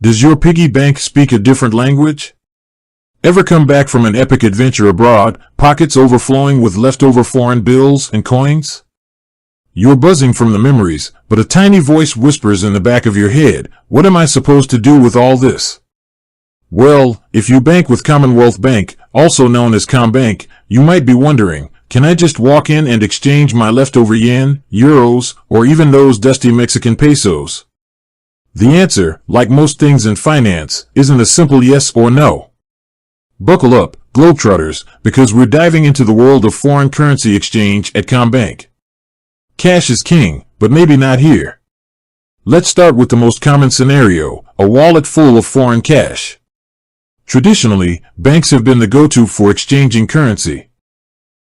Does your piggy bank speak a different language? Ever come back from an epic adventure abroad, pockets overflowing with leftover foreign bills and coins? You're buzzing from the memories, but a tiny voice whispers in the back of your head, "What am I supposed to do with all this?" Well, if you bank with Commonwealth Bank, also known as Commbank, you might be wondering, can I just walk in and exchange my leftover yen, euros, or even those dusty Mexican pesos? The answer, like most things in finance, isn't a simple yes or no. Buckle up, Globetrotters, because we're diving into the world of foreign currency exchange at Commbank. Cash is king, but maybe not here. Let's start with the most common scenario, a wallet full of foreign cash. Traditionally, banks have been the go-to for exchanging currency.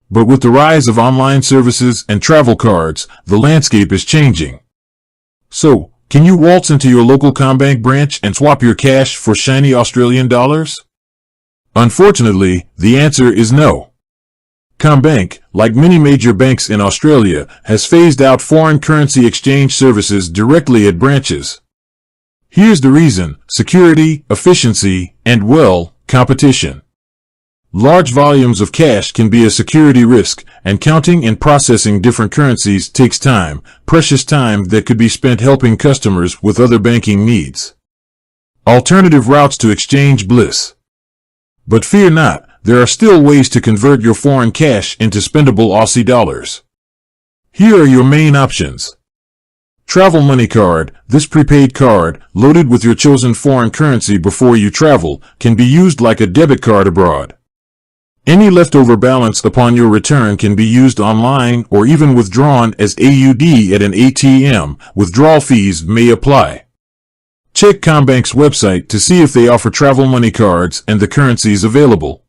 But with the rise of online services and travel cards, the landscape is changing. So, can you waltz into your local Commbank branch and swap your cash for shiny Australian dollars? Unfortunately, the answer is no. Commbank, like many major banks in Australia, has phased out foreign currency exchange services directly at branches. Here's the reason: security, efficiency, and, well, competition. Large volumes of cash can be a security risk, and counting and processing different currencies takes time, precious time that could be spent helping customers with other banking needs. Alternative routes to exchange bliss. But fear not, there are still ways to convert your foreign cash into spendable Aussie dollars. Here are your main options. Travel Money Card. This prepaid card, loaded with your chosen foreign currency before you travel, can be used like a debit card abroad. Any leftover balance upon your return can be used online or even withdrawn as AUD at an ATM. Withdrawal fees may apply. Check Commbank's website to see if they offer travel money cards and the currencies available.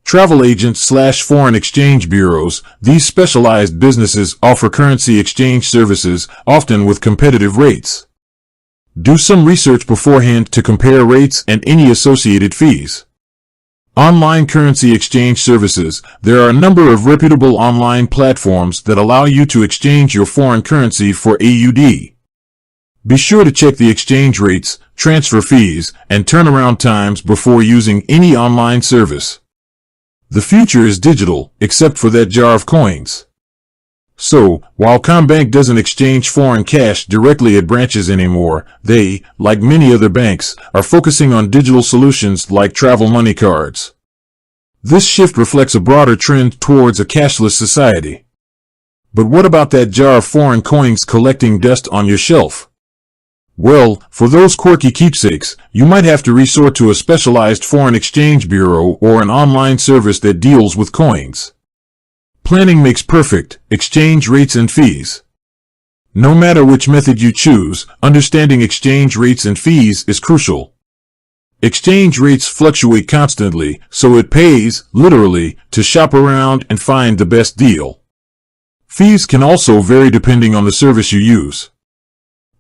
Travel agents/foreign exchange bureaus. These specialized businesses offer currency exchange services, often with competitive rates. Do some research beforehand to compare rates and any associated fees. Online currency exchange services. There are a number of reputable online platforms that allow you to exchange your foreign currency for AUD. Be sure to check the exchange rates, transfer fees, and turnaround times before using any online service. The future is digital, except for that jar of coins. So, while Commbank doesn't exchange foreign cash directly at branches anymore, they, like many other banks, are focusing on digital solutions like travel money cards. This shift reflects a broader trend towards a cashless society. But what about that jar of foreign coins collecting dust on your shelf? Well, for those quirky keepsakes, you might have to resort to a specialized foreign exchange bureau or an online service that deals with coins. Planning makes perfect. Exchange rates and fees. No matter which method you choose, understanding exchange rates and fees is crucial. Exchange rates fluctuate constantly, so it pays, literally, to shop around and find the best deal. Fees can also vary depending on the service you use.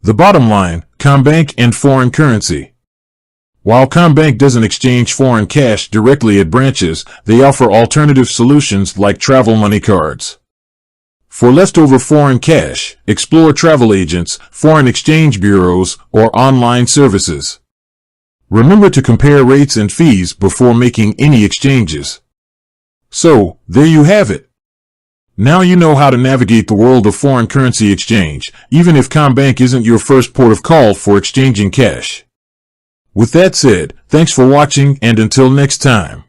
The bottom line, Commbank and foreign currency. While Commbank doesn't exchange foreign cash directly at branches, they offer alternative solutions like travel money cards. For leftover foreign cash, explore travel agents, foreign exchange bureaus, or online services. Remember to compare rates and fees before making any exchanges. So, there you have it. Now you know how to navigate the world of foreign currency exchange, even if Commbank isn't your first port of call for exchanging cash. With that said, thanks for watching, and until next time.